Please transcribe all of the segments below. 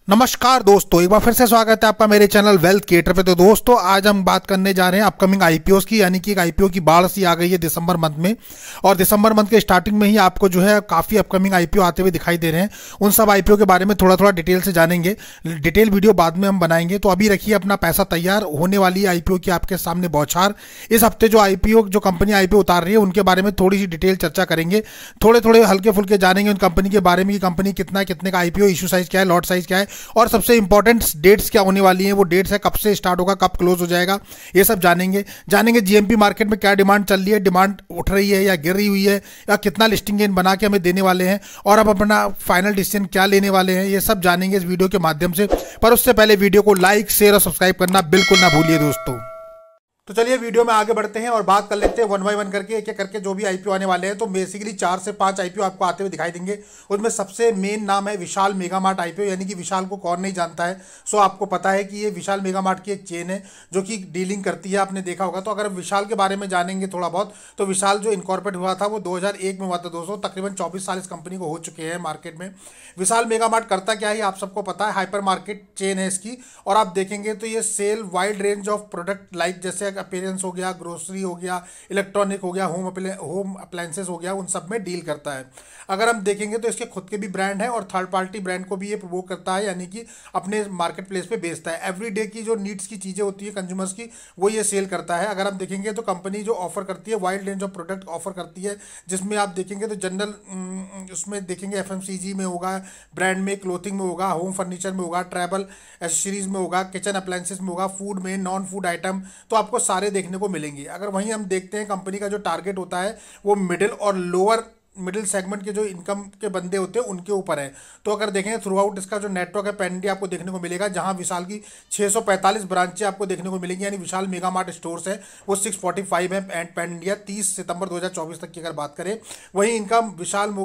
नमस्कार दोस्तों, एक बार फिर से स्वागत है आपका मेरे चैनल वेल्थ क्रिएटर पे। तो दोस्तों आज हम बात करने जा रहे हैं अपकमिंग आईपीओस की, यानी कि एक आईपीओ की बाढ़ सी आ गई है दिसंबर मंथ में। और दिसंबर मंथ के स्टार्टिंग में ही आपको जो है काफ़ी अपकमिंग आईपीओ आते हुए दिखाई दे रहे हैं। उन सब आईपीओ के बारे में थोड़ा थोड़ा डिटेल से जानेंगे। डिटेल वीडियो बाद में हम बनाएंगे। तो अभी रखिए अपना पैसा तैयार, होने वाली आईपीओ की आपके सामने बौछार। इस हफ्ते जो आईपीओ जो कंपनी आईपीओ उतार रही है उनके बारे में थोड़ी सी डिटेल चर्चा करेंगे। थोड़े थोड़े हल्के फुल्के जानेंगे उन कंपनी के बारे में कि कंपनी कितने का आईपीओ, इशू साइज क्या है, लॉट साइज क्या है, और सबसे इंपॉर्टेंट डेट्स क्या होने वाली हैं। वो डेट्स है कब से स्टार्ट होगा, कब क्लोज हो जाएगा, ये सब जानेंगे जीएमपी मार्केट में क्या डिमांड चल रही है, डिमांड उठ रही है या गिर रही हुई है, या कितना लिस्टिंग गेन बना के हमें देने वाले हैं, और अब अपना फाइनल डिसीजन क्या लेने वाले हैं, ये सब जानेंगे इस वीडियो के माध्यम से। पर उससे पहले वीडियो को लाइक, शेयर और सब्सक्राइब करना बिल्कुल ना भूलिए दोस्तों। तो चलिए वीडियो में आगे बढ़ते हैं और बात कर लेते हैं वन बाय वन करके, एक एक करके जो भी आईपीओ आने वाले हैं। तो बेसिकली 4 से 5 आईपीओ आपको आते हुए दिखाई देंगे। उसमें सबसे मेन नाम है विशाल मेगा मार्ट आईपीओ, यानी कि विशाल को कौन नहीं जानता है। सो आपको पता है कि ये विशाल मेगा मार्ट की एक चेन है जो कि डीलिंग करती है, आपने देखा होगा। तो अगर विशाल के बारे में जानेंगे थोड़ा बहुत, तो विशाल जो इनकॉर्पोरेट हुआ था वो 2001 में हुआ था दोस्तों। तकरीबन 24 साल इस कंपनी को हो चुके हैं मार्केट में। विशाल मेगा मार्ट करता क्या है आप सबको पता है, हाइपर मार्केट चेन है इसकी। और आप देखेंगे तो ये sell wide range of product like जैसे अपीयरेंस हो गया, ग्रोसरी हो गया, इलेक्ट्रॉनिक हो गया, होम अप्लायंसेस हो गया, उन सब में डील करता है। अगर हम देखेंगे तो इसके खुद के भी ब्रांड है और थर्ड पार्टी ब्रांड को भी ये प्रमोट करता है, यानी कि अपने मार्केट प्लेस पे बेचता है। एवरीडे की जो नीड्स की चीज़ें होती है कंज्यूमर्स की, वो ये सेल करता है। अगर हम देखेंगे तो कंपनी जो ऑफर करती है wide range of product offer करती है, जिसमें आप देखेंगे तो जनरल उसमें देखेंगे एफएमसीजी में होगा, ब्रांड में, क्लोथिंग में होगा, होम फर्नीचर में होगा, ट्रैवल एसेसरीज में होगा, किचन अप्लायंसेस में होगा, फूड में, नॉन फूड आइटम, तो आपको सारे देखने को मिलेंगे। अगर वहीं हम देखते हैं कंपनी का जो टारगेट होता है वो मिडिल और लोअर मिडिल सेगमेंट के जो इनकम के बंदे होते हैं उनके ऊपर है। तो अगर देखें थ्रू आउट इसका जो नेटवर्क है पैन इंडिया आपको देखने को मिलेगा, जहां विशाल की 645 ब्रांचें आपको देखने को मिलेंगी, यानी विशाल मेगा मार्ट स्टोर्स है वो 645 है एंड पैन इंडिया 30 सितंबर 2024 तक की अगर बात करें। वहीं इनका विशाल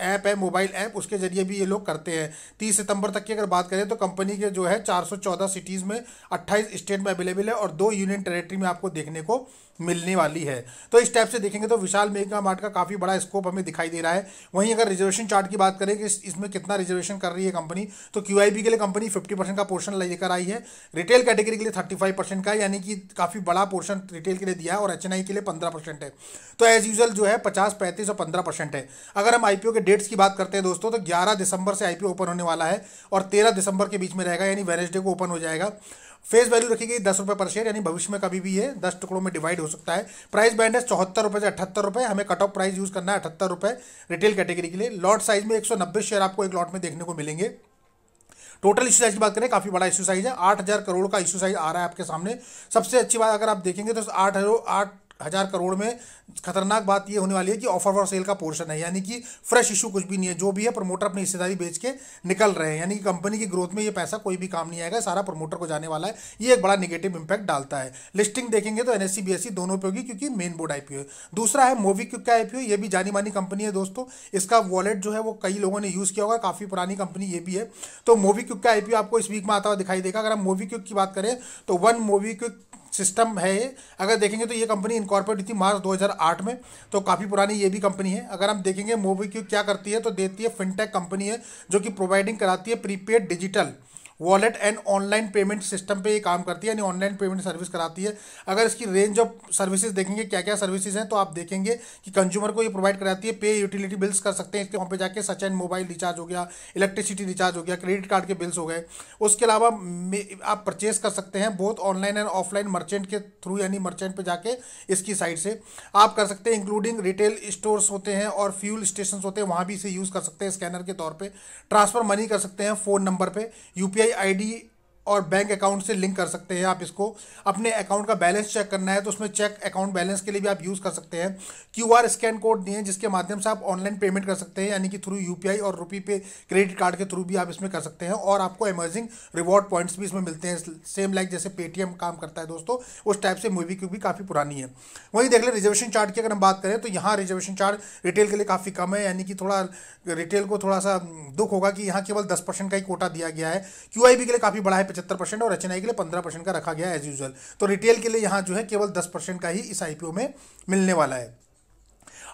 ऐप है, मोबाइल ऐप, उसके जरिए भी ये लोग करते हैं। 30 सितंबर तक की अगर बात करें तो कंपनी के जो है 414 सिटीज़ में 28 स्टेट में अवेलेबल है और 2 यूनियन टेरेटरी में आपको देखने को मिलने वाली है। तो इस टाइप से देखेंगे तो विशाल मेगा मार्ट का काफ़ी बड़ा स्कोप हमें दिखाई दे रहा है। वहीं अगर रिजर्वेशन चार्ट की बात करें कि इसमें कितना रिजर्वेशन कर रही है कंपनी, तो क्यूआईबी के लिए कंपनी 50% का पोर्शन लेकर आई है। रिटेल कैटेगरी के लिए 35% का, यानी कि काफ़ी बड़ा पोर्शन रिटेल के लिए दिया है, और एचएनआई के लिए 15% है। तो एज यूजल जो है 50, 35 और 15% है। अगर हम आईपीओ के डेट्स की बात करते हैं दोस्तों, तो 11 दिसंबर से आईपीओ ओपन होने वाला है और 13 दिसंबर के बीच में रहेगा, यानी वेडनेसडे को ओपन हो जाएगा। फेस वैल्यू रखी गई 10 रुपये पर शेयर, यानी भविष्य में कभी भी ये 10 टुकड़ों में डिवाइड हो सकता है। प्राइस बैंड है 74 रुपये से 78 रुपये, हमें कट ऑफ प्राइस यूज करना है 78 रुपये रिटेल कैटेगरी के लिए। लॉट साइज में 190 शेयर आपको एक लॉट में देखने को मिलेंगे। टोटल इशू साइज की बात करें, काफी बड़ा इशू साइज है, 8,000 करोड़ का इशू साइज आ रहा है आपके सामने। सबसे अच्छी बात अगर आप देखेंगे तो 8,000 करोड़ में खतरनाक बात ये होने वाली है कि ऑफर फॉर सेल का पोर्शन है, यानी कि फ्रेश इशू कुछ भी नहीं है। जो भी है प्रमोटर अपनी हिस्सेदारी बेच के निकल रहे हैं, यानी कि कंपनी की ग्रोथ में ये पैसा कोई भी काम नहीं आएगा, सारा प्रमोटर को जाने वाला है। ये एक बड़ा नेगेटिव इंपैक्ट डालता है। लिस्टिंग देखेंगे तो एनएससी बीएससी दोनों पे होगी, क्योंकि मेन बोर्ड आईपीओ है। दूसरा है मोबीक्विक का आईपीओ, ये भी जानी मानी कंपनी है दोस्तों। इसका वॉलेट जो है वो कई लोगों ने यूज़ किया होगा, काफ़ी पुरानी कंपनी ये भी है। तो मोबीक्विक का आईपीओ आपको इस वीक में आता हुआ दिखाई देगा। अगर हम मोबीक्विक की बात करें तो वन मोबीक्विक सिस्टम है ये। अगर देखेंगे तो ये कंपनी इनकॉर्पोरेट थी मार्च 2008 में, तो काफ़ी पुरानी ये भी कंपनी है। अगर हम देखेंगे मोबीक्विक क्या करती है, तो देती है फिनटेक कंपनी है जो कि प्रोवाइडिंग कराती है prepaid digital wallet and online payment system पे ये काम करती है, यानी ऑनलाइन पेमेंट सर्विस कराती है। अगर इसकी रेंज ऑफ सर्विसेज देखेंगे क्या क्या सर्विसेज हैं, तो आप देखेंगे कि कंज्यूमर को ये प्रोवाइड कराती है पे यूटिलिटी बिल्स कर सकते हैं इसके वहाँ पे जाके, सच एंड मोबाइल रिचार्ज हो गया, इलेक्ट्रिसिटी रिचार्ज हो गया, क्रेडिट कार्ड के बिल्स हो गए। उसके अलावा आप परचेज कर सकते हैं both online and offline merchant के थ्रू, यानी मर्चेंट पे जाके इसकी साइट से आप कर सकते हैं। इंक्लूडिंग रिटेल स्टोर्स होते हैं और फ्यूल स्टेशन होते हैं, वहाँ भी इसे यूज़ कर सकते हैं स्कैनर के तौर पर। ट्रांसफर मनी कर सकते हैं फ़ोन नंबर पर, यूपीआई आईडी और बैंक अकाउंट से लिंक कर सकते हैं आप इसको। अपने अकाउंट का बैलेंस चेक करना है तो उसमें चेक अकाउंट बैलेंस के लिए भी आप यूज़ कर सकते हैं। क्यूआर स्कैन कोड दिए जिसके माध्यम से आप ऑनलाइन पेमेंट कर सकते हैं, यानी कि थ्रू यूपीआई और रुपी पे क्रेडिट कार्ड के थ्रू भी आप इसमें कर सकते हैं। और आपको इमर्जिंग रिवॉर्ड पॉइंट्स भी इसमें मिलते हैं, सेम लाइक जैसे पेटीएम काम करता है दोस्तों, उस टाइप से मोबीक्विक भी काफ़ी पुरानी है। वहीं देख लें रिजर्वेशन चार्ट की अगर हम बात करें तो यहाँ रिजर्वेशन चार्ट रिटेल के लिए काफ़ी कम है, यानी कि थोड़ा रिटेल को थोड़ा सा दुख होगा कि यहाँ केवल 10% का ही कोटा दिया गया है। क्यूआईबी के लिए काफ़ी बड़ा है 75% और एचएनआई के लिए 15% का रखा गया है एज यूजुअल। तो रिटेल के लिए यहाँ जो है केवल 10% का ही इस आईपीओ में मिलने वाला है।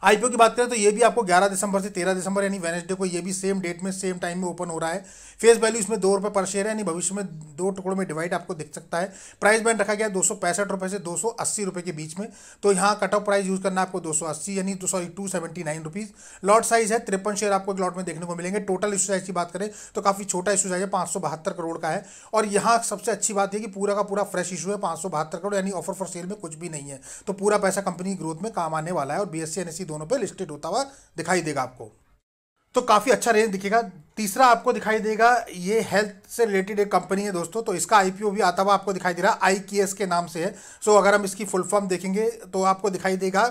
आईपीओ की बात करें तो ये भी आपको 11 दिसंबर से 13 दिसंबर यानी वेडनेसडे को ये भी सेम डेट में सेम टाइम में ओपन हो रहा है। फेस वैल्यू इसमें ₹2 पर शेयर है, यानी भविष्य में 2 टुकड़ों में डिवाइड आपको दिख सकता है। प्राइस बैंड रखा गया ₹265 से ₹280 के बीच में। तो यहाँ कट ऑफ प्राइस यूज करना आपको 280 यानी ₹279। लॉट साइज है 53 शेयर आपको एक लॉट में देखने को मिलेंगे। टोटल इशू साइज की बात करें तो काफी छोटा इशू साइज है, 572 करोड़ का है। और यहाँ सबसे अच्छी बात है कि पूरा का पूरा फ्रेश इशू है, 572 करोड़, यानी ऑफर फॉर सेल में कुछ भी नहीं है। तो पूरा पैसा कंपनी की ग्रोथ में काम आने वाला है और बीएससी एनएससी दोनों पे लिस्टेड होता हुआ दिखाई देगा आपको। तो काफी अच्छा रेंज दिखेगा। तीसरा आपको दिखाई देगा, ये हेल्थ से रिलेटेड एक कंपनी है दोस्तों, तो इसका आईपीओ भी आता हुआ आपको दिखाई दे रहा है, IKS के नाम से है। सो अगर हम इसकी फुल फॉर्म देखेंगे तो आपको दिखाई देगा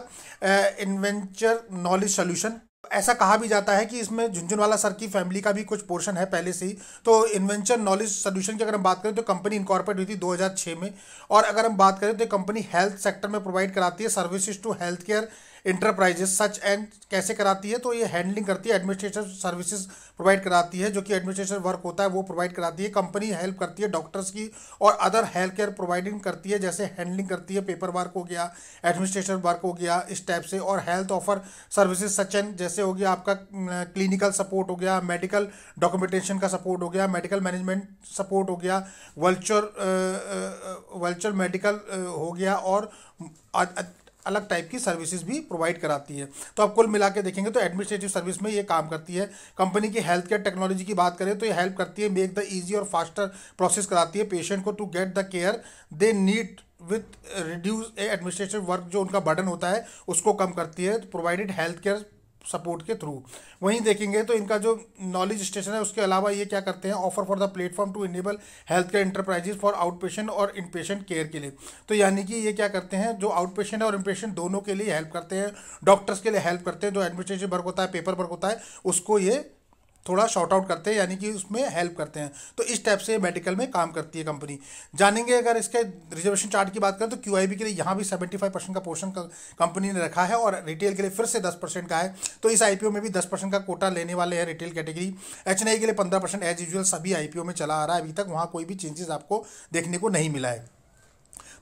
इन्वेंचर नॉलेज सोल्यूशन। ऐसा कहा भी जाता है कि इसमें झुंझुनवाला सर की फैमिली का भी कुछ पोर्शन है पहले से ही। तो इन्वेंचर नॉलेज सोल्यूशन की अगर हम बात करें तो कंपनी इनकॉर्पोरेट हुई थी 2006 में। और अगर हम बात करें तो कंपनी हेल्थ सेक्टर में प्रोवाइड कराती है services to health care enterprises such and. कैसे कराती है तो ये हैंडलिंग करती है, एडमिनिस्ट्रेशन सर्विसेज प्रोवाइड कराती है, जो कि एडमिनिस्ट्रेशन वर्क होता है वो प्रोवाइड कराती है। कंपनी हेल्प करती है डॉक्टर्स की और अदर हेल्थ केयर प्रोवाइडिंग करती है, जैसे हैंडलिंग करती है, पेपर वर्क हो गया, एडमिनिस्ट्रेशन वर्क हो गया, इस टाइप से। और health offer services such and, जैसे हो गया आपका क्लिनिकल सपोर्ट हो गया, मेडिकल डॉक्यूमेंटेशन का सपोर्ट हो गया, मेडिकल मैनेजमेंट सपोर्ट हो गया, वर्चुअल मेडिकल हो गया, और अलग टाइप की सर्विसेज भी प्रोवाइड कराती है। तो आप कुल मिला के देखेंगे तो एडमिनिस्ट्रेटिव सर्विस में ये काम करती है। कंपनी की हेल्थ केयर टेक्नोलॉजी की बात करें तो ये हेल्प करती है, मेक द इजी और फास्टर प्रोसेस कराती है पेशेंट को to get the care they need with reduce administrative work, जो उनका बर्डन होता है उसको कम करती है प्रोवाइडेड हेल्थ केयर सपोर्ट के थ्रू। वहीं देखेंगे तो इनका जो नॉलेज स्टेशन है उसके अलावा ये क्या करते हैं, offer for the platform to enable health care enterprises for out patient और इन पेशेंट केयर के लिए। तो यानी कि ये क्या करते हैं, जो आउट पेशेंट है और इन पेशेंट दोनों के लिए हेल्प करते हैं, डॉक्टर्स के लिए हेल्प करते हैं, जो एडमिनिस्ट्रेटिव वर्क होता है, पेपर वर्क होता है, उसको ये थोड़ा शॉर्ट आउट करते हैं, यानी कि उसमें हेल्प करते हैं। तो इस टाइप से मेडिकल में काम करती है कंपनी। जानेंगे अगर इसके रिजर्वेशन चार्ट की बात करें तो QIB के लिए यहाँ भी 75% का पोर्शन कंपनी ने रखा है और रिटेल के लिए फिर से 10% का है। तो इस IPO में भी 10% का कोटा लेने वाले हैं रिटेल कैटेगरी। HNI के लिए 15% एज यूजुअल सभी IPO में चला आ रहा है, अभी तक वहाँ कोई भी चेंजेस आपको देखने को नहीं मिला है।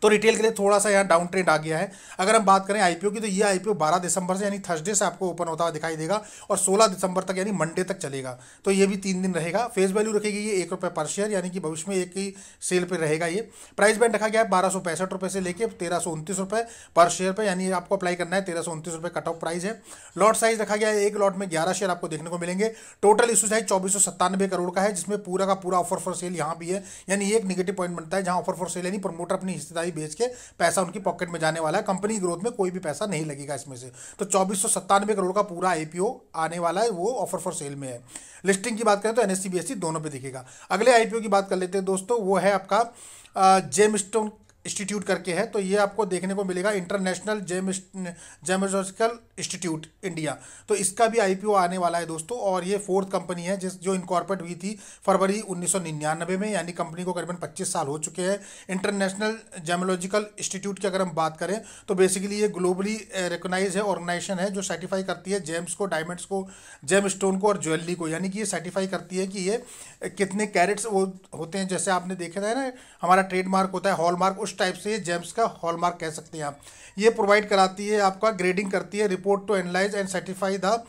तो रिटेल के लिए थोड़ा सा यहाँ डाउन ट्रेंड आ गया है। अगर हम बात करें IPO की तो ये IPO 12 दिसंबर से यानी थर्सडे से आपको ओपन होता हुआ दिखाई देगा और 16 दिसंबर तक यानी मंडे तक चलेगा। तो ये भी 3 दिन रहेगा। फेस वैल्यू रखेगी ये ₹1 पर शेयर, यानी कि भविष्य में एक ही सेल पर रहेगा ये। प्राइस बैंड रखा गया है ₹1265 से लेकर ₹1329 पर शेयर पर, यानी आपको अप्लाई करना है ₹1329 कट ऑफ प्राइस है। लॉट साइज रखा गया है, एक लॉट में 11 शेयर आपको देखने को मिलेंगे। टोटल इशू साइज 2497 करोड़ का है, जिसमें पूरा का पूरा ऑफर फॉर सेल यहाँ भी है। यानी एक निगेटिव पॉइंट बनता है जहाँ ऑफर फॉर सेल यानी प्रमोटर अपनी हिस्सेदारी बेच के पैसा उनकी पॉकेट में जाने वाला है, कंपनी ग्रोथ में कोई भी पैसा नहीं लगेगा इसमें से। तो 2497 करोड़ का पूरा IPO आने वाला है, वो ऑफर फॉर सेल में है। लिस्टिंग की बात करें तो NSE BSE दोनों पे दिखेगा। अगले IPO की बात कर लेते हैं दोस्तों, वो है आपका जेमस्टोन इंस्टीट्यूट करके है। तो ये आपको देखने को मिलेगा इंटरनेशनल जेमोलॉजिकल इंस्टीट्यूट इंडिया। तो इसका भी IPO आने वाला है दोस्तों, और ये 4th कंपनी है जो इनकॉर्पोरेट हुई थी फरवरी 1999 में, यानी कंपनी को करीबन 25 साल हो चुके हैं। इंटरनेशनल जेमोलॉजिकल इंस्टीट्यूट की अगर हम बात करें तो बेसिकली ये ग्लोबली रिकॉग्नाइज है, ऑर्गेनाइजेशन है जो सर्टिफाई करती है जेम्स को, डायमंड्स को, जेम स्टोन को और ज्वेलरी को। यानी कि ये सर्टिफाई करती है कि ये कितने कैरेट्स वो होते हैं। जैसे आपने देखा था ना, हमारा ट्रेडमार्क होता है हॉलमार्क, उस टाइप से जेम्स का हॉलमार्क कह सकते हैं आप। ये प्रोवाइड कराती है, आपका ग्रेडिंग करती है, report to analyse and certify the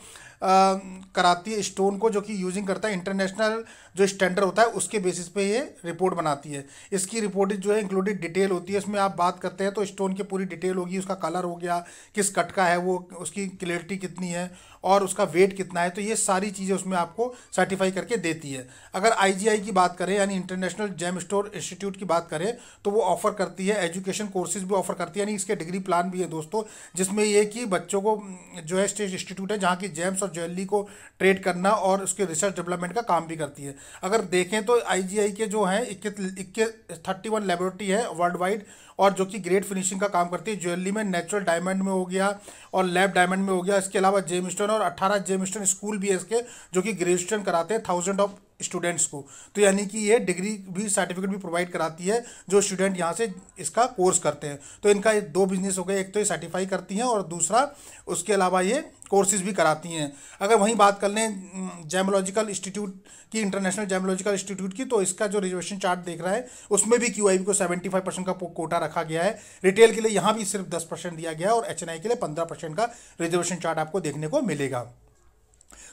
कराती है स्टोन को, जो कि यूजिंग करता है इंटरनेशनल जो स्टैंडर्ड होता है उसके बेसिस पे ये रिपोर्ट बनाती है। इसकी रिपोर्ट जो है इंक्लूडेड डिटेल होती है, इसमें आप बात करते हैं तो स्टोन की पूरी डिटेल होगी, उसका कलर हो गया, किस कट का है वो, उसकी क्लियरिटी कितनी है और उसका वेट कितना है। तो ये सारी चीज़ें उसमें आपको सर्टिफाई करके देती है। अगर IGI की बात करें यानी इंटरनेशनल जेम स्टोर इंस्टीट्यूट की बात करें तो वो ऑफर करती है एजुकेशन कोर्सेज भी ऑफर करती है, यानी इसके डिग्री प्लान भी है दोस्तों, जिसमें ये कि बच्चों को जो है स्टेज इंस्टीट्यूट है जहाँ की जेम्स और ज्वेलरी को ट्रेड करना और उसके रिसर्च डेवलपमेंट का काम भी करती है। अगर देखें तो IGI के जो हैं 31 लेबोरेटरी है वर्ल्ड वाइड, और जो कि ग्रेड फिनिशिंग का काम करती है। ज्वेलरी में नेचुरल डायमंड में हो गया और लैब डायमंड में हो गया। इसके अलावा जेमस्टोन और 18 जेमस्टोन स्कूल भी है इसके, जो कि ग्रेजुएशन कराते हैं 1000 ऑफ स्टूडेंट्स को। तो यानी कि ये डिग्री भी, सर्टिफिकेट भी प्रोवाइड कराती है जो स्टूडेंट यहाँ से इसका कोर्स करते हैं। तो इनका ये दो बिजनेस हो गए, एक तो ये सर्टिफाई करती हैं और दूसरा उसके अलावा ये कोर्सेज भी कराती हैं। अगर वहीं बात कर लें जैमोलॉजिकल इंस्टीट्यूट की, इंटरनेशनल जैमोलॉजिकल इंस्टीट्यूट की, तो इसका जो रिजर्वेशन चार्ट देख रहा है उसमें भी QIB को 75% का कोटा रखा गया है। रिटेल के लिए यहाँ भी सिर्फ 10% दिया गया है और HNI के लिए 15% का रिजर्वेशन चार्ट आपको देखने को मिलेगा।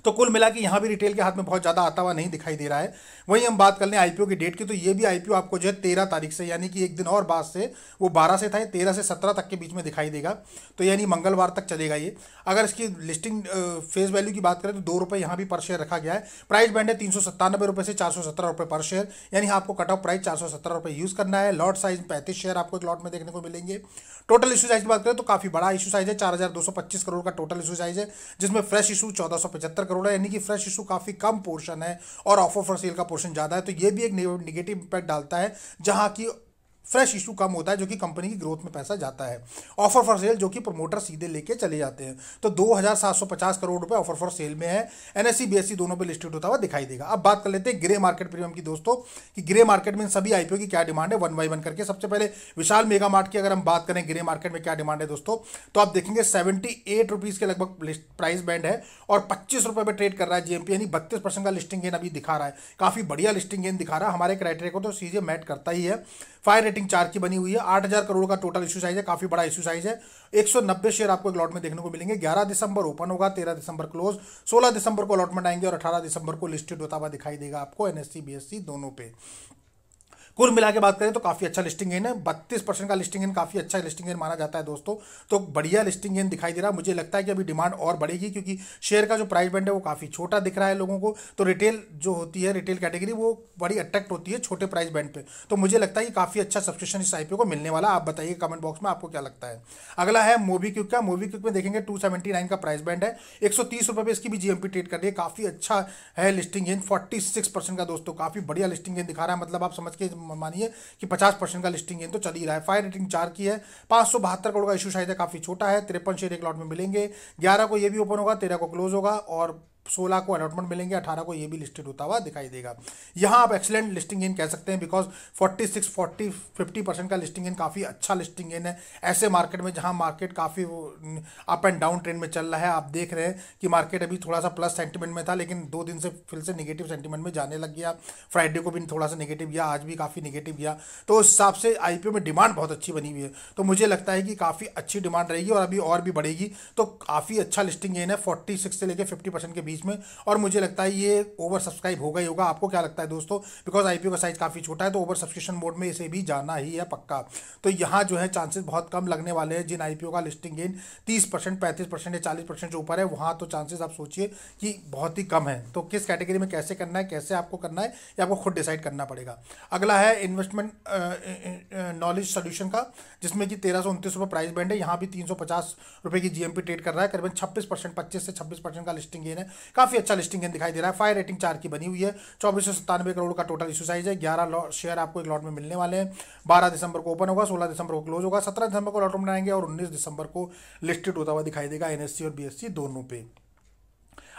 तो कुल मिला के यहाँ भी रिटेल के हाथ में बहुत ज़्यादा आता हुआ नहीं दिखाई दे रहा है। वहीं हम बात कर लें IPO की डेट की, तो ये भी IPO आपको जो है 13 तारीख से, यानी कि एक दिन और बाद से, वो 12 से था, 13 से 17 तक के बीच में दिखाई देगा। तो यानी मंगलवार तक चलेगा ये। अगर इसकी लिस्टिंग फेस वैल्यू की बात करें तो 2 रुपये यहाँ भी पर शेयर रखा गया है। प्राइस बैंड है 397 रुपये से 417 रुपये पर शेयर, यानी आपको कट ऑफ प्राइस 417 रुपये यूज़ करना है। लॉट साइज 35 शेयर आपको एक लॉट में देखने को मिलेंगे। टोटल इशू साइज की बात करें तो काफ़ी बड़ा इशू साइज है, 4225 करोड़ का टोटल इशू साइज है, जिसमें फ्रेश इशू 1475 करोड़ है, यानी कि फ्रेश इशू काफ़ी कम पोर्शन है और ऑफर फॉर सेल का पोर्शन ज़्यादा है। तो ये भी एक नेगेटिव इंपैक्ट डालता है, जहां की फ्रेश इशू कम होता है जो कि कंपनी की ग्रोथ में पैसा जाता है। ऑफर फॉर सेल जो कि प्रमोटर सीधे लेके चले जाते हैं। तो 2750 करोड़ रुपए ऑफर फॉर सेल में है। NSE BSE दोनों पे लिस्टेड होता हुआ दिखाई देगा। अब बात कर लेते हैं ग्रे मार्केट प्रीमियम की दोस्तों, कि ग्रे मार्केट में सभी IPO की क्या डिमांड है, वन बाई वन करके। सबसे पहले विशाल मेगा मार्ट की अगर हम बात करें ग्रे मार्केट में क्या डिमांड है दोस्तों, तो आप देखेंगे 78 रुपीज़ के लगभग प्राइस बैंड है और 25 रुपये में ट्रेड कर रहा है GMP, यानी 32% का लिस्टिंग गेन अभी दिखा रहा है। काफ़ी बढ़िया लिस्टिंग गेन दिखा रहा है, हमारे क्राइटेरिया को तो सीधे मैट करता ही है। फायर रेटिंग 4 की बनी हुई है। 8000 करोड़ का टोटल इशू साइज है, काफी बड़ा इशू साइज है। 190 शेयर आपको एक लॉट में देखने को मिलेंगे। 11 दिसंबर ओपन होगा, 13 दिसंबर क्लोज, 16 दिसंबर को अलॉटमेंट आएंगे और 18 दिसंबर को लिस्टेड होता हुआ दिखाई देगा आपको NSE BSE दोनों पे। कुल मिला के बात करें तो काफी अच्छा लिस्टिंग गेन है। 32% का लिस्टिंग गेन काफी अच्छा लिस्टिंग गेन माना जाता है दोस्तों। तो बढ़िया लिस्टिंग गेन दिखाई दे रहा है। मुझे लगता है कि अभी डिमांड और बढ़ेगी, क्योंकि शेयर का जो प्राइस बैंड है वो काफी छोटा दिख रहा है लोगों को। तो रिटेल जो होती है, रिटेल कैटेगरी, वो बड़ी अट्रैक्ट होती है छोटे प्राइस बैंड पे। तो मुझे लगता है कि काफी अच्छा सब्सक्रिप्शन इस IPO को मिलने वाला। आप बताइए कमेंट बॉक्स में आपको क्या लगता है। अगला है मोबीक्विक का। मोबीक्विक में देखेंगे 279 का प्राइस बैंड है, 130 रुपये पे इसकी भी GMP ट्रेड कर रही है। काफी अच्छा है लिस्टिंग गेन, 46% का दोस्तों, काफी बढ़िया लिस्टिंग गेन दिखा रहा है। मतलब आप समझ के मानिए कि 50% का लिस्टिंग गेन तो चल ही रहा है। फायर रेटिंग 4 की है, 572 करोड़ का इशू शायद है, काफी छोटा है। 53 शेयर एक लॉट में मिलेंगे। 11 को ये भी ओपन होगा, 13 को क्लोज होगा और 16 को अलॉटमेंट मिलेंगे, 18 को ये भी लिस्टेड होता हुआ दिखाई देगा। यहाँ आप एक्सीलेंट लिस्टिंग गेन कह सकते हैं, बिकॉज 50% का लिस्टिंग गेन काफ़ी अच्छा लिस्टिंग गेन है। ऐसे मार्केट में जहाँ मार्केट काफ़ी अप एंड डाउन ट्रेंड में चल रहा है, आप देख रहे हैं कि मार्केट अभी थोड़ा सा प्लस सेंटीमेंट में था, लेकिन 2 दिन से फिर से नेगेटिव सेंटीमेंट में जाने लग गया। फ्राइडे को भी थोड़ा सा नेगेटिव गया, आज भी काफ़ी नेगेटिव गया। तो उस हिसाब से IPO में डिमांड बहुत अच्छी बनी हुई है। तो मुझे लगता है कि काफ़ी अच्छी डिमांड रहेगी और अभी और भी बढ़ेगी। तो काफ़ी अच्छा लिस्टिंग गेन है 46 से लेकर 50% के बीच में, और मुझे लगता है ये ओवर सब्सक्राइब होगा ही होगा। आपको क्या लगता है दोस्तों? बिकॉज IPO का साइज काफ़ी छोटा है, तो ओवर सब्सक्रिप्शन मोड में इसे भी जाना ही है पक्का। तो यहाँ जो है चांसेस बहुत कम लगने वाले हैं। जिन IPO का लिस्टिंग गेन 30%, 35% या 40% जो ऊपर है, वहाँ तो चांसेस आप सोचिए कि बहुत ही कम है। तो किस कैटेगरी में कैसे करना है, कैसे आपको करना है, ये आपको खुद डिसाइड करना पड़ेगा। अगला है इन्वेस्टमेंट नॉलेज सोल्यूशन का, जिसमें कि 1329 रुपये प्राइस बैंड है। यहाँ भी 350 रुपये की GMP ट्रेड कर रहा है। करीबन 26%, 25 से 26% का लिस्टिंग गेन है। काफ़ी अच्छा लिस्टिंग गेन दिखाई दे रहा है। फायर रेटिंग 4 की बनी हुई है। 2497 करोड़ का टोटल इशू साइज है। 11 शेयर आपको एक लॉट में मिलने वाले हैं। 12 दिसंबर को ओपन होगा, 16 दिसंबर को क्लोज होगा, 17 दिसंबर को लॉट में आएंगे और 19 दिसंबर को लिस्टेड होता हुआ दिखाई देगा NSE और BSE दोनों पे।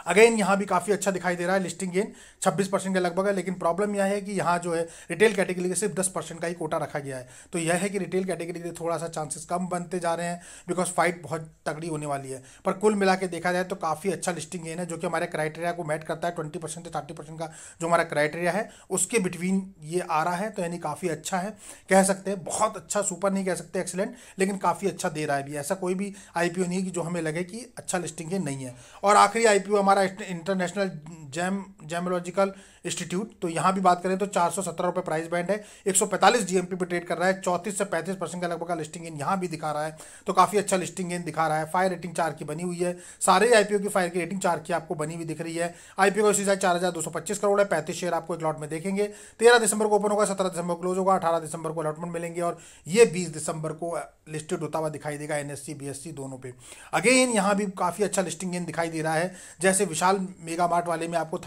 अगेन यहाँ भी काफ़ी अच्छा दिखाई दे रहा है लिस्टिंग गेन, 26% के लगभग है। लेकिन प्रॉब्लम यह है कि यहाँ जो है रिटेल कैटेगरी के सिर्फ 10% का ही कोटा रखा गया है। तो यह है कि रिटेल कैटेगरी के थोड़ा सा चांसेस कम बनते जा रहे हैं, बिकॉज फाइट बहुत तगड़ी होने वाली है। पर कुल मिला के देखा जाए तो काफ़ी अच्छा लिस्टिंग गेन है, जो कि हमारे क्राइटेरिया को मैट करता है। 20% से 30% का जो हमारा क्राइटेरिया है उसके बिटवीन ये आ रहा है। तो यानी काफ़ी अच्छा है, कह सकते हैं। बहुत अच्छा, सुपर नहीं कह सकते, एक्सीलेंट, लेकिन काफ़ी अच्छा दे रहा है भी। ऐसा कोई भी IPO नहीं है कि जो हमें लगे कि अच्छा लिस्टिंग गेन नहीं है। और आखिरी IPO हमारा इंटरनेशनल जैमोलॉजिकल इंस्टीट्यूट। तो यहाँ भी बात करें तो 417 रुपये प्राइस बैंड है, 145 GMP पे ट्रेड कर रहा है। 34 से 35% का लगभग का लिस्टिंग गेन यहाँ भी दिखा रहा है। तो काफ़ी अच्छा लिस्टिंग गेन दिखा रहा है। फायर रेटिंग 4 की बनी हुई है। सारे IPO की फायर की रेटिंग 4 की आपको बनी हुई दिख रही है। IPO का इशू साइज 4225 करोड़ है। 35 शेयर आपको एक लॉट में देखेंगे। 13 दिसंबर को ओपन होगा, 17 दिसंबर को क्लोज होगा, 18 दिसंबर को अलॉटमेंट मिलेंगे और ये 20 दिसंबर को लिस्टेड होता हुआ दिखाई देगा NSE BSE दोनों पे। अगेन यहाँ भी काफ़ी अच्छा लिस्टिंग गेन दिखाई दे रहा है। जैसे विशाल मेगा मार्ट वाले में आपको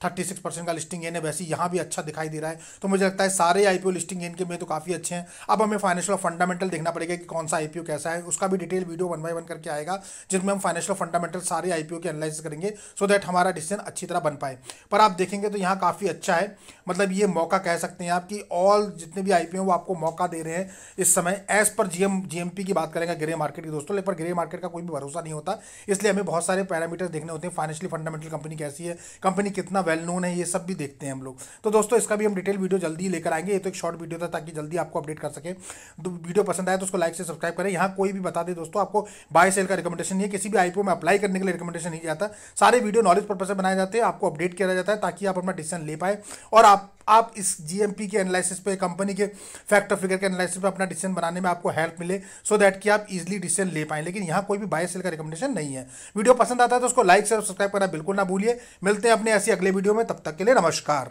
36% का लिस्टिंग गेन है, वैसे यहाँ भी अच्छा दिखाई दे रहा है। तो मुझे लगता है सारे आईपीओ लिस्टिंग गेन के में तो काफ़ी अच्छे हैं। अब हमें फाइनेंशियल फंडामेंटल देखना पड़ेगा कि कौन सा आईपीओ कैसा है, उसका भी डिटेल वीडियो 1 बाय 1 करके आएगा, जिसमें हम फाइनेंशियल फंडामेंटल सारे आईपीओ के एनालिसिस करेंगे, सो दैट हमारा डिसीजन अच्छी तरह बन पाए। पर आप देखेंगे तो यहाँ काफ़ी अच्छा है, मतलब ये मौका कह सकते हैं आप कि ऑल जितने भी आईपीओ वो आपको मौका दे रहे हैं इस समय। एज पर जीएमपी की बात करेंगे ग्रे मार्केट की दोस्तों, लेकिन ग्रे मार्केट का कोई भी भरोसा नहीं होता, इसलिए हमें बहुत सारे पैरामीटर्स देखने होते हैं। फाइनेंशियली फंडामेंटल कंपनी कैसी है, कंपनी कितना वेल नोन है, ये सब भी देखते हैं हम लोग। तो दोस्तों इसका भी हम डिटेल वीडियो जल्दी लेकर आएंगे। ये तो एक शॉर्ट वीडियो था ताकि जल्दी आपको अपडेट कर सके। तो वीडियो पसंद आए तो उसको लाइक से सब्सक्राइब करें। यहाँ कोई भी बता दे दोस्तों, आपको बाय सेल का रिकमेंडेशन नहीं है, किसी भी आईपीओ में अप्लाई करने के लिए रिकमेंडेशन नहीं जाता। सारे वीडियो नॉलेज पर्पज से बनाए जाते हैं, आपको अपडेट किया जाता है ताकि आप अपना डिसीजन ले पाए और आप इस जीएमपी के एनालिसिस पे, कंपनी के फैक्टर फिगर के एनालिसिस पे अपना डिसीजन बनाने में आपको हेल्प मिले, सो दैट कि आप इजीली डिसीजन ले पाएं। लेकिन यहाँ कोई भी बाय सेल का रिकमेंडेशन नहीं है। वीडियो पसंद आता है तो उसको लाइक से सब्सक्राइब करना बिल्कुल ना भूलिए। मिलते हैं अपने ऐसी अगले वीडियो में, तब तक के लिए नमस्कार।